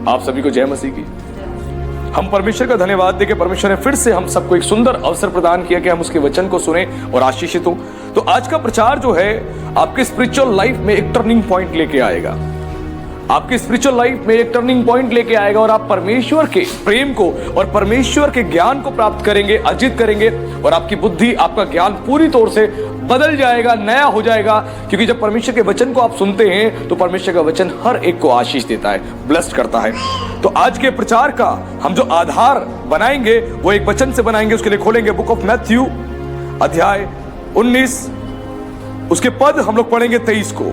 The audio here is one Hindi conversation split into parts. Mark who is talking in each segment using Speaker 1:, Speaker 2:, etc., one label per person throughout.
Speaker 1: आप सभी को जय मसीह की। हम परमेश्वर का धन्यवाद दें कि परमेश्वर ने फिर से हम सबको एक सुंदर अवसर प्रदान किया कि हम उसके वचन को सुने और आशीषित हो। तो आज का प्रचार जो है आपके स्पिरिचुअल लाइफ में एक टर्निंग पॉइंट लेके आएगा, आपकी स्पिरिचुअल लाइफ में एक टर्निंग पॉइंट लेके आएगा और आप परमेश्वर के प्रेम को और परमेश्वर के ज्ञान को प्राप्त करेंगे, अर्जित करेंगे और आपकी बुद्धि, आपका ज्ञान पूरी तौर से बदल जाएगा, नया हो जाएगा। क्योंकि जब परमेश्वर के वचन को आप सुनते हैं तो परमेश्वर का वचन हर एक को आशीष देता है, ब्लेस्ड करता है। तो आज के प्रचार का हम जो आधार बनाएंगे वो एक वचन से बनाएंगे। उसके लिए खोलेंगे बुक ऑफ मैथ्यू अध्याय 19, उसके पद हम लोग पढ़ेंगे 23 को।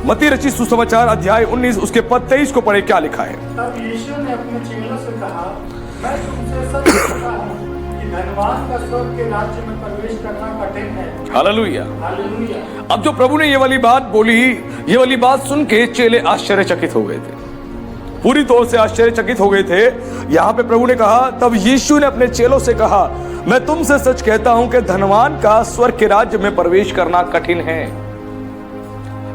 Speaker 1: मत्ती रचित सुसमाचार अध्याय 19 उसके पद 23 को पढ़े, क्या लिखा है।
Speaker 2: तब यीशु ने अपने चेलों से कहा, मैं तुमसे सच कहता हूं कि धनवान का स्वर्ग के राज्य में प्रवेश करना कठिन है।
Speaker 1: हालेलुया।
Speaker 2: हालेलुया।
Speaker 1: अब जो प्रभु ने ये वाली बात बोली, ये वाली बात सुन के चेले आश्चर्यचकित हो गए थे, पूरी तौर से आश्चर्यचकित हो गए थे। यहां पे प्रभु ने कहा, तब यीशु ने अपने चेलों से कहा, मैं तुमसे सच कहता हूं कि धनवान का स्वर्ग के राज्य में प्रवेश करना कठिन है।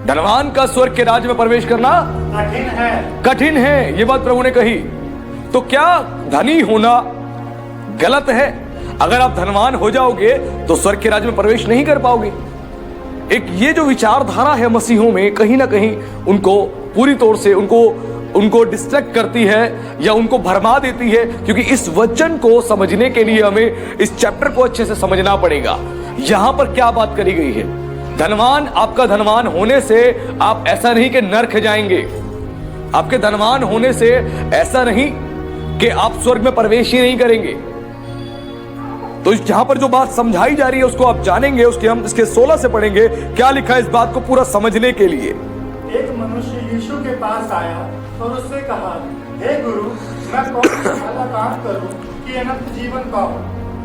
Speaker 1: धनवान का स्वर्ग के राज्य में प्रवेश करना
Speaker 2: कठिन है,
Speaker 1: कठिन है, ये बात प्रभु ने कही। तो क्या धनी होना गलत है? अगर आप धनवान हो जाओगे तो स्वर्ग के राज्य में प्रवेश नहीं कर पाओगे। एक ये जो विचारधारा है मसीहों में, कहीं ना कहीं उनको पूरी तौर से उनको डिस्ट्रैक्ट करती है या उनको भरमा देती है। क्योंकि इस वचन को समझने के लिए हमें इस चैप्टर को अच्छे से समझना पड़ेगा। यहां पर क्या बात करी गई है, धनवान, आपका धनवान होने से आप ऐसा नहीं कि नरक जाएंगे, आपके धनवान होने से ऐसा नहीं कि आप स्वर्ग में प्रवेश ही नहीं करेंगे। तो जहां पर जो बात समझाई जा रही है उसको आप जानेंगे। उसके हम इसके 16 से पढ़ेंगे, क्या लिखा है इस बात को पूरा समझने के लिए।
Speaker 2: एक मनुष्य यीशु के पास आया और उससे कहा, हे गुरु, मैं कौन सा भला काम करूं कि अनंत जीवन पाऊं।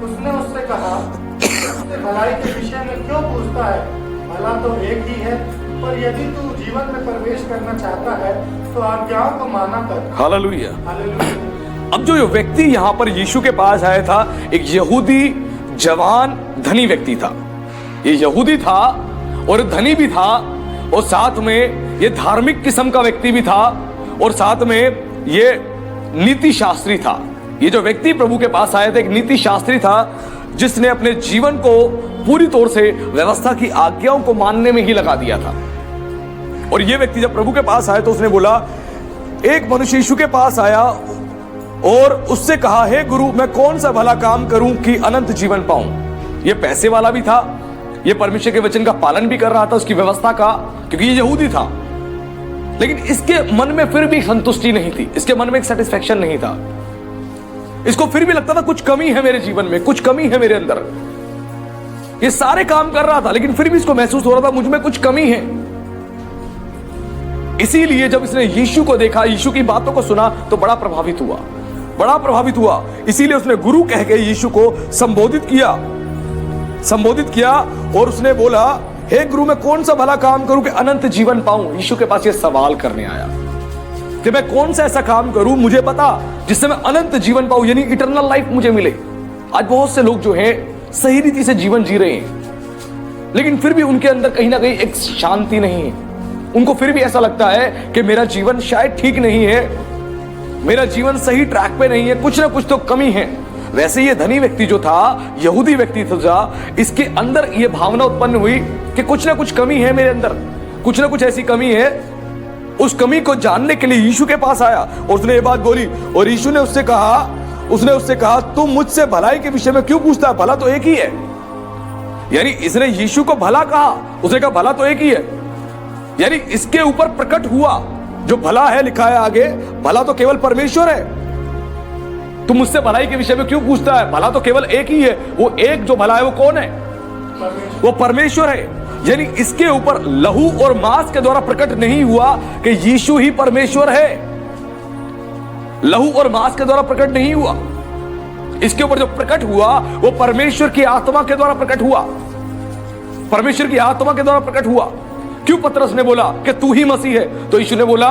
Speaker 2: उसने उससे कहा, उससे भलाई के विषय में क्यों पूछता है? भला तो एक ही है, पर यदि तू जीवन में प्रवेश करना चाहता है तो आज्ञाओं को माना कर।
Speaker 1: हालेलुया।
Speaker 2: हालेलुया।
Speaker 1: अब जो व्यक्ति यहां पर यीशु के पास आया था, एक यहूदी जवान धनी व्यक्ति था। ये यहूदी था और धनी भी था और साथ में ये धार्मिक किस्म का व्यक्ति भी था और साथ में ये नीति शास्त्री था। ये जो व्यक्ति प्रभु के पास आया था एक नीति शास्त्री था, जिसने अपने जीवन को पूरी तौर से व्यवस्था की आज्ञाओं को मानने में ही लगा दिया था। और ये व्यक्ति जब प्रभु के पास आया तो उसने बोला, एक मनुष्य यीशु के पास आया और उससे कहा, हे गुरु, मैं कौन सा भला काम करूं कि अनंत जीवन पाऊं। ये पैसे वाला भी था, ये परमेश्वर के वचन का पालन भी कर रहा था, उसकी व्यवस्था का, क्योंकि ये यहूदी था। लेकिन इसके मन में फिर भी संतुष्टि नहीं थी, इसके मन में एक सेटिस्फेक्शन नहीं था। इसको फिर भी लगता था कुछ कमी है मेरे जीवन में, कुछ कमी है मेरे अंदर। ये सारे काम कर रहा था लेकिन फिर भी इसको महसूस हो रहा था मुझ में कुछ कमी है। इसीलिए जब इसने यीशु को देखा, यीशु की बातों को सुना तो बड़ा प्रभावित हुआ, बड़ा प्रभावित हुआ। इसीलिए उसने गुरु कह के यीशु को संबोधित किया और उसने बोला, हे गुरु, मैं कौन सा भला काम करूं कि अनंत जीवन पाऊं। यीशु के पास ये सवाल करने आया कि मैं कौन सा ऐसा काम करूं, मुझे पता, जिससे मैं अनंत जीवन पाऊं, यानी इटर्नल लाइफ मुझे मिले। आज बहुत से लोग जो हैं सही रीति से जीवन जी रहे हैं लेकिन फिर भी उनके अंदर कहीं ना कहीं एक शांति नहीं है। उनको फिर भी ऐसा लगता है कि मेरा जीवन शायद ठीक नहीं है, मेरा जीवन सही ट्रैक पे नहीं है, कुछ ना कुछ तो कमी है। वैसे ये धनी व्यक्ति जो था, यहूदी व्यक्ति था, इसके अंदर ये भावना उत्पन्न हुई कि कुछ ना कुछ कमी है मेरे अंदर, कुछ ना कुछ ऐसी कमी है। उस कमी को जानने के लिए यीशु के पास आया और उसने ये बात बोली और यीशु ने उससे कहा, तुम मुझसे भलाई के विषय में क्यों पूछता है? भला तो एक ही है। यानी इसने यीशु को भला कहा, उसने कहा भला तो एक ही है। यानी इसके ऊपर प्रकट हुआ जो भला है, लिखा है आगे, भला तो केवल परमेश्वर है। तुम मुझसे भलाई के विषय में क्यों पूछता है? भला तो केवल एक ही है। वो एक जो भला है वो कौन है? वो परमेश्वर है। यानी इसके ऊपर लहू और मांस के द्वारा प्रकट नहीं हुआ कि यीशु ही परमेश्वर है। लहू और मांस के द्वारा प्रकट नहीं हुआ। इसके ऊपर जो प्रकट हुआ वो परमेश्वर की आत्मा के द्वारा प्रकट हुआ, परमेश्वर की आत्मा के द्वारा प्रकट हुआ। क्यों पतरस ने बोला कि तू ही मसीह है? तो यीशु ने बोला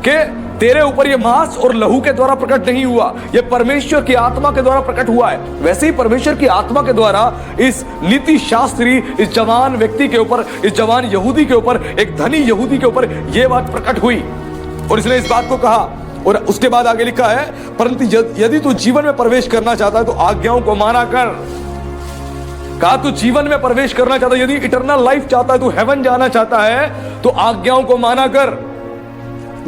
Speaker 1: कि तेरे ऊपर ये मांस और लहू के द्वारा प्रकट नहीं हुआ, ये परमेश्वर की आत्मा के द्वारा प्रकट हुआ है। वैसे ही परमेश्वर की आत्मा के द्वारा इस नीति शास्त्री, इस जवान व्यक्ति के ऊपर, इस जवान यहूदी के ऊपर, एक धनी यहूदी के ऊपर यह बात प्रकट हुई और इसने इस बात को कहा। और उसके बाद आगे लिखा है, परंतु यदि तू जीवन में प्रवेश करना चाहता है तो आज्ञाओं को माना कर। कहा तू जीवन में प्रवेश करना चाहता है, यदि इटर्नल लाइफ चाहता है, तू हेवन जाना चाहता है, तो आज्ञाओं को माना कर।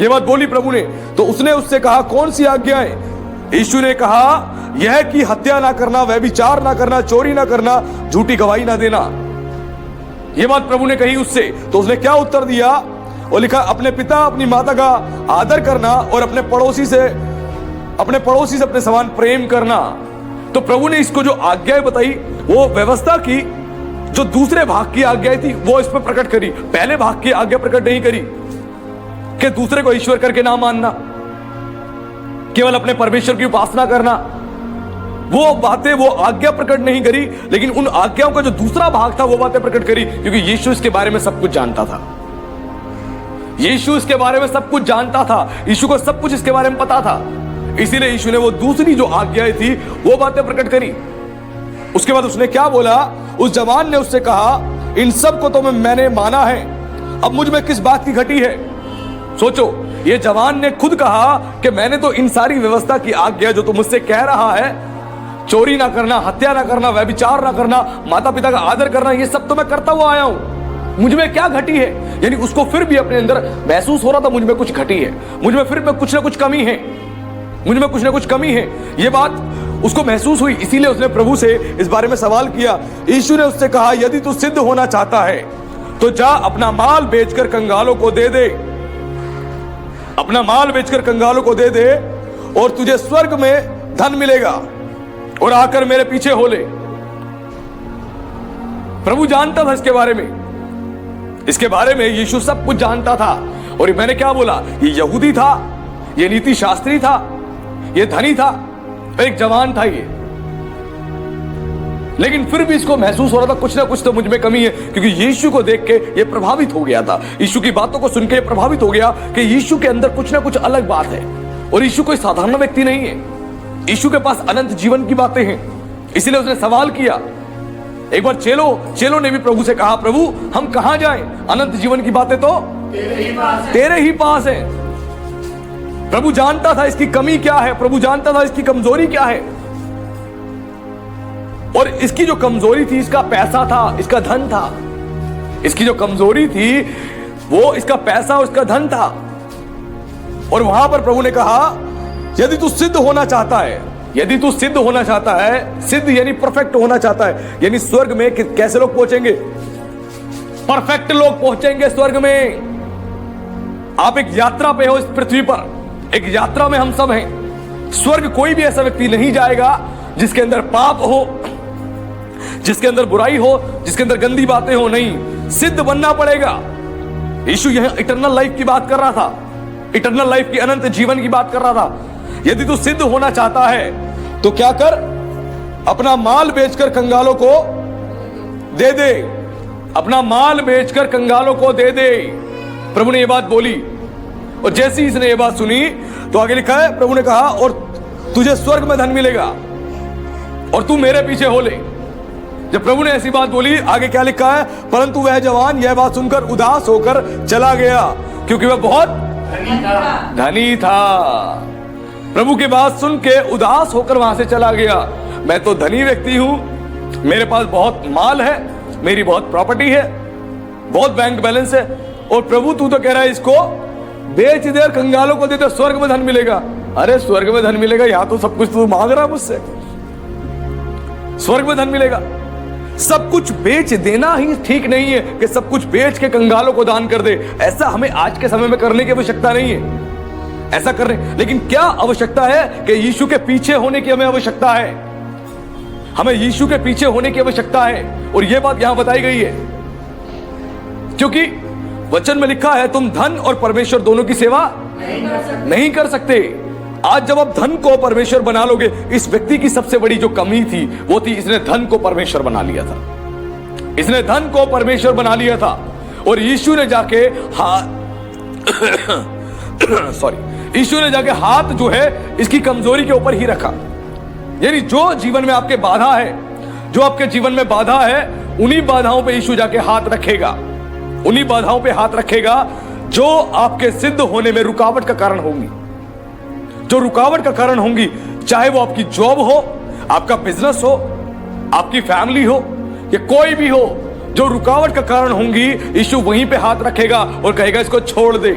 Speaker 1: ये बात बोली प्रभु ने। तो उसने उससे कहा, कौन सी आज्ञाएं? यीशु ने कहा, यह कि हत्या ना करना, व्यभिचार ना करना, चोरी ना करना, झूठी गवाही ना देना। यह बात प्रभु ने कही उससे। तो उसने क्या उत्तर दिया? वो लिखा, अपने पिता अपनी माता का आदर करना और अपने पड़ोसी से अपने समान प्रेम करना। तो प्रभु ने इसको जो आज्ञाएं बताई, वो व्यवस्था की जो दूसरे भाग की आज्ञाएं थी, वो इस पर प्रकट करी। पहले भाग की आज्ञा प्रकट नहीं करी कि दूसरे को ईश्वर करके ना मानना, केवल अपने परमेश्वर की उपासना करना। वो बातें, वो आज्ञा प्रकट नहीं करी, लेकिन उन आज्ञाओं का जो दूसरा भाग था वो बातें प्रकट करी, क्योंकि यीशु इसके बारे में सब कुछ जानता था। यीशु इसके बारे में सब कुछ जानता था। यीशु को सब कुछ इसके बारे में पता था। इसीलिए यीशु ने वो दूसरी जो आज्ञाएं थी वो बातें प्रकट करी। उसके बाद उसने क्या बोला? उस जवान ने उससे कहा, इन सब को तो मैंने माना है, अब मुझ में किस बात की घटी है? सोचो, ये जवान ने खुद कहा कि मैंने तो इन सारी व्यवस्था की आज्ञा जो तुम मुझसे कह रहा है, चोरी ना करना, हत्या ना करना, व्यभिचार ना करना, माता पिता का आदर करना, ये सब तो मैं करता हुआ आया हूं, मुझ में क्या घटी है? यानी उसको फिर भी अपने अंदर महसूस हो रहा था, मुझ में कुछ घटी है, मुझ में फिर में कुछ ना कुछ कमी है, मुझ में कुछ ना कुछ कमी है। ये बात उसको महसूस हुई। इसीलिए उसने प्रभु से इस बारे में सवाल किया। यीशु ने उससे कहा, यदि तू सिद्ध होना चाहता है तो जा अपना माल बेचकर कंगालों को दे दे, अपना माल बेचकर कंगालों को दे दे, और तुझे स्वर्ग में धन मिलेगा, और आकर मेरे पीछे हो ले। प्रभु जानता था इसके बारे में, इसके बारे में यीशु सब कुछ जानता था। और मैंने क्या बोला? ये यहूदी था, ये नीति शास्त्री था, ये धनी था, एक जवान था ये, लेकिन फिर भी इसको महसूस हो रहा था कुछ ना कुछ तो मुझ में कमी है, क्योंकि यीशु को देख के ये प्रभावित हो गया था। यीशु की बातों को सुन के प्रभावित हो गया कि यीशु के अंदर कुछ ना कुछ अलग बात है। और यीशु कोई साधारण व्यक्ति नहीं है, यीशु के पास अनंत जीवन की बातें हैं। इसलिए उसने सवाल किया। एक बार चेलों ने भी प्रभु से कहा, प्रभु हम कहां जाएं? अनंत जीवन की बातें तो तेरे ही पास है। प्रभु जानता था इसकी कमी क्या है, प्रभु जानता था इसकी कमजोरी क्या है। और इसकी जो कमजोरी थी, इसका पैसा था, इसका धन था। इसकी जो कमजोरी थी वो इसका पैसा और इसका धन था। और वहां पर प्रभु ने कहा, यदि तू सिद्ध होना चाहता है, यदि तू सिद्ध होना चाहता है, सिद्ध यानी परफेक्ट होना चाहता है, यानी स्वर्ग में कैसे लोग पहुंचेंगे? परफेक्ट लोग पहुंचेंगे स्वर्ग में। आप एक यात्रा पे हो इस पृथ्वी पर, एक यात्रा में हम सब हैं। स्वर्ग कोई भी ऐसा व्यक्ति नहीं जाएगा जिसके अंदर पाप हो, जिसके अंदर बुराई हो, जिसके अंदर गंदी बातें हो। नहीं, सिद्ध बनना पड़ेगा। यीशु यहां इटर्नल लाइफ की बात कर रहा था, इटर्नल लाइफ की, अनंत जीवन की बात कर रहा था। यदि तू सिद्ध होना चाहता है तो क्या कर? अपना माल बेचकर कंगालों को दे दे, अपना माल बेचकर कंगालों को दे दे। प्रभु ने यह बात बोली, और जैसे ही इसने यह बात सुनी तो आगे लिखा है, प्रभु ने कहा, और तुझे स्वर्ग में धन मिलेगा, और तू मेरे पीछे हो ले। जब प्रभु ने ऐसी बात बोली, आगे क्या लिखा है? परंतु वह जवान यह बात सुनकर उदास होकर चला गया, क्योंकि वह बहुत धनी था। प्रभु की बात सुन के उदास होकर वहां से चला गया। मैं तो धनी व्यक्ति हूं, मेरे पास बहुत माल है, मेरी बहुत प्रॉपर्टी है, बहुत बैंक बैलेंस है, और प्रभु तू तो कह रहा है इसको बेच दे, कंगालों को दे दे, स्वर्ग में धन मिलेगा। अरे स्वर्ग में धन मिलेगा, यहां तो सब कुछ तू मांग रहा मुझसे, स्वर्ग में धन मिलेगा। सब कुछ बेच देना ही ठीक नहीं है कि सब कुछ बेच के कंगालों को दान कर दे। ऐसा हमें आज के समय में करने की आवश्यकता नहीं है, ऐसा करने। लेकिन क्या आवश्यकता है कि यीशु के पीछे होने की हमें आवश्यकता है, हमें यीशु के पीछे होने की आवश्यकता है। और यह बात यहां बताई गई है, क्योंकि वचन में लिखा है, तुम धन और परमेश्वर दोनों की सेवा नहीं कर सकते। आज जब आप धन को परमेश्वर बना लोगे, इस व्यक्ति की सबसे बड़ी जो कमी थी वो थी इसने धन को परमेश्वर बना लिया था, इसने धन को परमेश्वर बना लिया था। और यीशु ने जाके यीशु ने जाके हाथ जो है इसकी कमजोरी के ऊपर ही रखा। यानी जो जीवन में आपके बाधा है, जो आपके जीवन में बाधा है, उन्हीं बाधाओं पे यीशु जाके हाथ रखेगा, उन्हीं बाधाओं पे हाथ रखेगा जो आपके सिद्ध होने में रुकावट का कारण होंगी, जो रुकावट का कारण होंगी, चाहे वो आपकी जॉब हो, आपका बिजनेस हो, आपकी फैमिली हो, या कोई भी हो, जो रुकावट का कारण होंगी, यीशु वहीं पे हाथ रखेगा और कहेगा इसको छोड़ दे।